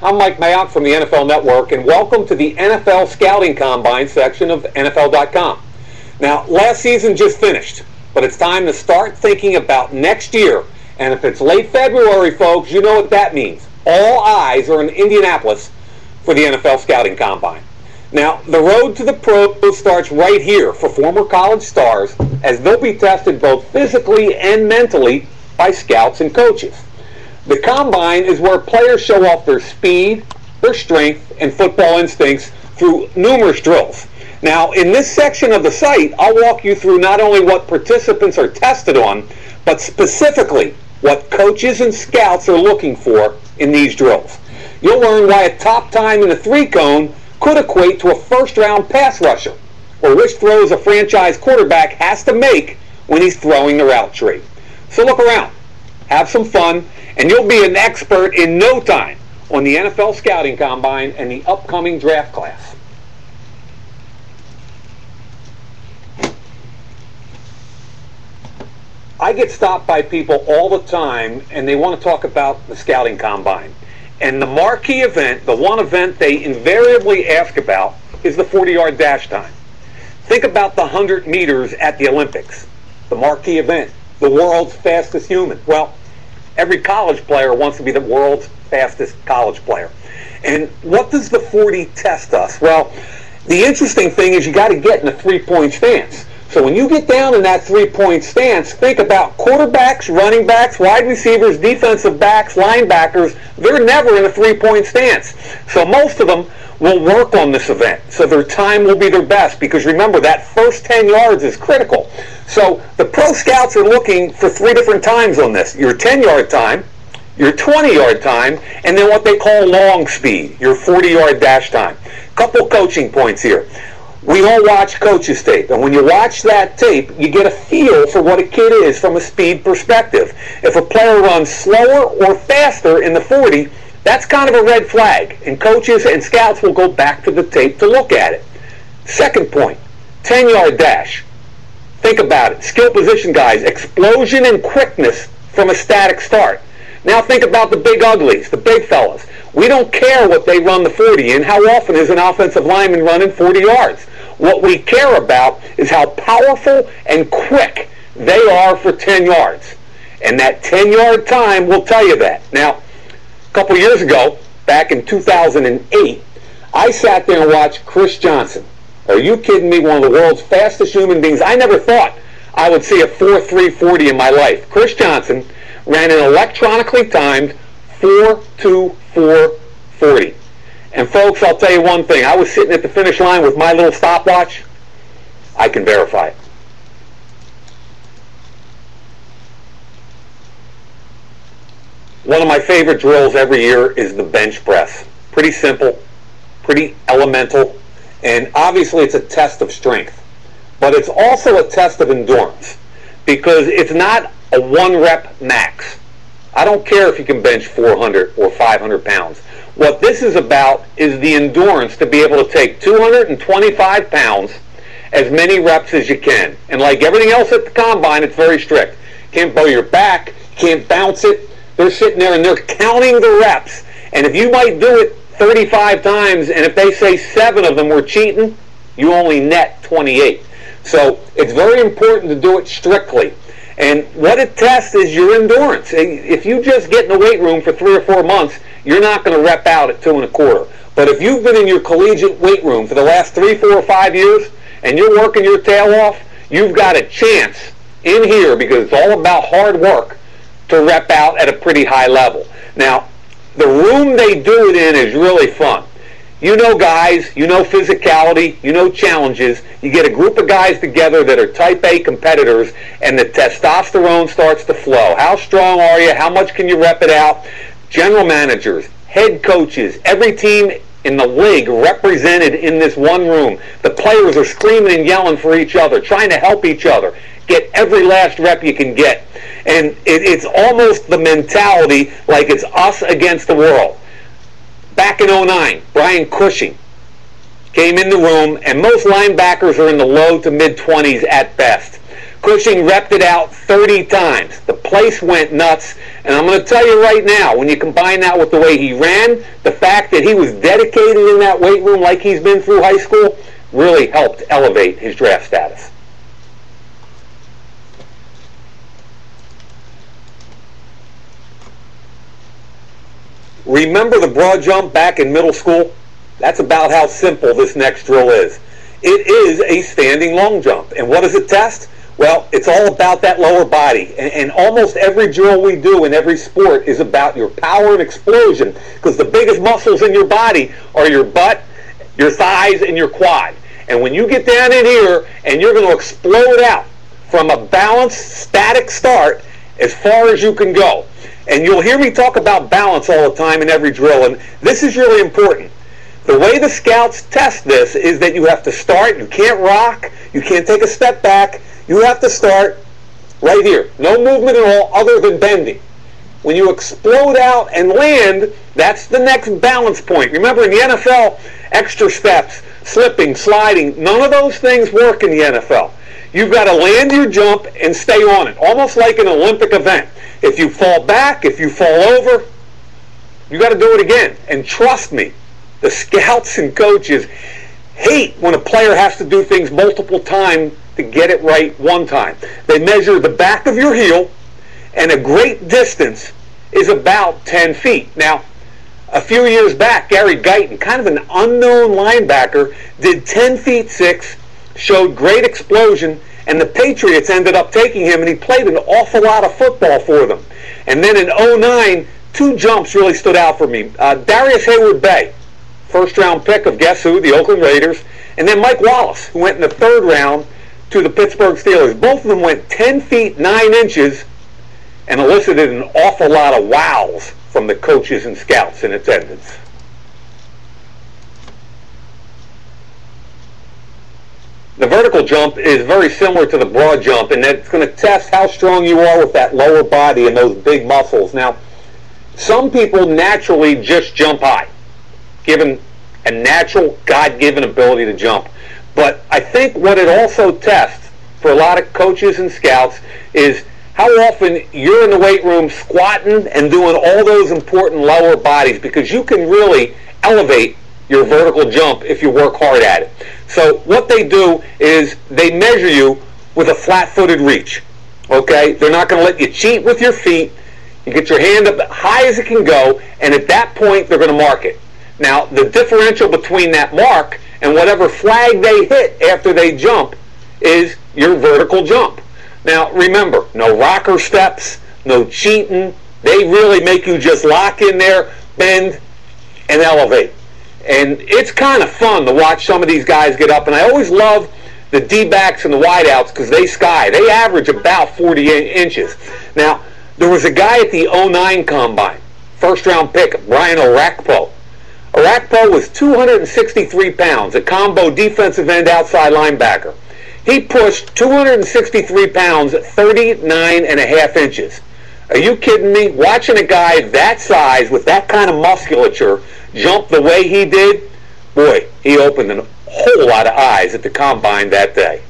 I'm Mike Mayock from the NFL Network, and welcome to the NFL Scouting Combine section of nfl.com. Now, last season just finished, but it's time to start thinking about next year. And if it's late February, folks, you know what that means. All eyes are in Indianapolis for the NFL Scouting Combine. Now, the road to the pros starts right here for former college stars, as they'll be tested both physically and mentally by scouts and coaches. The Combine is where players show off their speed, their strength, and football instincts through numerous drills. Now, in this section of the site, I'll walk you through not only what participants are tested on, but specifically what coaches and scouts are looking for in these drills. You'll learn why a top time in a three-cone could equate to a first-round pass rusher, or which throws a franchise quarterback has to make when he's throwing the route tree. So look around, have some fun, and you'll be an expert in no time on the NFL Scouting Combine and the upcoming draft class. I get stopped by people all the time, and they want to talk about the Scouting Combine. And the marquee event, the one event they invariably ask about, is the 40-yard dash time. Think about the 100 meters at the Olympics, the marquee event, the world's fastest human. Well, every college player wants to be the world's fastest college player. And what does the 40 test us? Well, the interesting thing is you got to get in a three-point stance. So when you get down in that three-point stance, think about quarterbacks, running backs, wide receivers, defensive backs, linebackers. They're never in a three-point stance. So most of them will work on this event. So their time will be their best, because remember, that first 10 yards is critical. So the pro scouts are looking for three different times on this: your 10-yard time, your 20-yard time, and then what they call long speed, your 40-yard dash time. Couple coaching points here. We all watch coaches' tape, and when you watch that tape, you get a feel for what a kid is from a speed perspective. If a player runs slower or faster in the 40, that's kind of a red flag, and coaches and scouts will go back to the tape to look at it. Second point, 10-yard dash. Think about it. Skill position guys, explosion and quickness from a static start. Now think about the big uglies, the big fellas. We don't care what they run the 40 in. How often is an offensive lineman running 40 yards? What we care about is how powerful and quick they are for 10 yards. And that 10-yard time will tell you that. Now, a couple years ago, back in 2008, I sat there and watched Chris Johnson. Are you kidding me? One of the world's fastest human beings. I never thought I would see a 4.3 40 in my life. Chris Johnson ran an electronically timed 4.24 40. And folks, I'll tell you one thing. I was sitting at the finish line with my little stopwatch. I can verify it. One of my favorite drills every year is the bench press. Pretty simple, pretty elemental, and obviously it's a test of strength. But it's also a test of endurance, because it's not a one-rep max. I don't care if you can bench 400 or 500 pounds. What this is about is the endurance to be able to take 225 pounds, as many reps as you can. And like everything else at the Combine, it's very strict. Can't bow your back, can't bounce it. They're sitting there and they're counting the reps. And if you might do it 35 times, and if they say 7 of them were cheating, you only net 28. So it's very important to do it strictly. And what it tests is your endurance. If you just get in the weight room for 3 or 4 months, you're not going to rep out at 2 1/4. But if you've been in your collegiate weight room for the last 3, 4, or 5 years, and you're working your tail off, you've got a chance in here, because it's all about hard work, to rep out at a pretty high level. Now, the room they do it in is really fun. You know guys, you know physicality, you know challenges. You get a group of guys together that are type A competitors, and the testosterone starts to flow. How strong are you? How much can you rep it out? General managers, head coaches, every team in the league represented in this one room. The players are screaming and yelling for each other, trying to help each other. Get every last rep you can get. And it's almost the mentality like it's us against the world. Back in 09, Brian Cushing came in the room, and most linebackers are in the low to mid-20s at best. Cushing repped it out 30 times. The place went nuts. And I'm going to tell you right now, when you combine that with the way he ran, the fact that he was dedicated in that weight room like he's been through high school, really helped elevate his draft status. Remember the broad jump back in middle school? That's about how simple this next drill is. It is a standing long jump. And what does it test? Well, it's all about that lower body. And almost every drill we do in every sport is about your power and explosion, because the biggest muscles in your body are your butt, your thighs, and your quad. And when you get down in here and you're going to explode out from a balanced, static start as far as you can go. And you'll hear me talk about balance all the time in every drill, and this is really important. The way the scouts test this is that you have to start, you can't rock, you can't take a step back, you have to start right here. No movement at all other than bending. When you explode out and land, that's the next balance point. Remember in the NFL, extra steps, slipping, sliding, none of those things work in the NFL. You've got to land your jump and stay on it, almost like an Olympic event. If you fall back, if you fall over, you got to do it again. And trust me, the scouts and coaches hate when a player has to do things multiple times to get it right one time. They measure the back of your heel, and a great distance is about 10 feet. Now, a few years back, Gary Guyton, kind of an unknown linebacker, did 10 feet 6, showed great explosion, and the Patriots ended up taking him, and he played an awful lot of football for them. And then in 2009, two jumps really stood out for me. Darius Hayward-Bay, first-round pick of guess who? The Oakland Raiders. And then Mike Wallace, who went in the third round to the Pittsburgh Steelers. Both of them went 10 feet 9 inches and elicited an awful lot of wows from the coaches and scouts in attendance. The vertical jump is very similar to the broad jump, and it's going to test how strong you are with that lower body and those big muscles. Now, some people naturally just jump high, given a natural, God-given ability to jump. But I think what it also tests for a lot of coaches and scouts is how often you're in the weight room squatting and doing all those important lower bodies, because you can really elevate your vertical jump if you work hard at it. So what they do is they measure you with a flat-footed reach. Okay? They're not going to let you cheat with your feet. You get your hand up high as it can go, and at that point they're going to mark it. Now, the differential between that mark and whatever flag they hit after they jump is your vertical jump. Now, remember, no rocker steps, no cheating. They really make you just lock in there, bend, and elevate. And it's kind of fun to watch some of these guys get up. And I always love the D-backs and the wideouts because they sky. They average about 40 inches. Now, there was a guy at the 2009 Combine, first-round pick, Brian Orakpo. Orakpo was 263 pounds, a combo defensive end outside linebacker. He pushed 263 pounds at 39 and a half inches. Are you kidding me? Watching a guy that size with that kind of musculature jump the way he did, boy, he opened a whole lot of eyes at the Combine that day.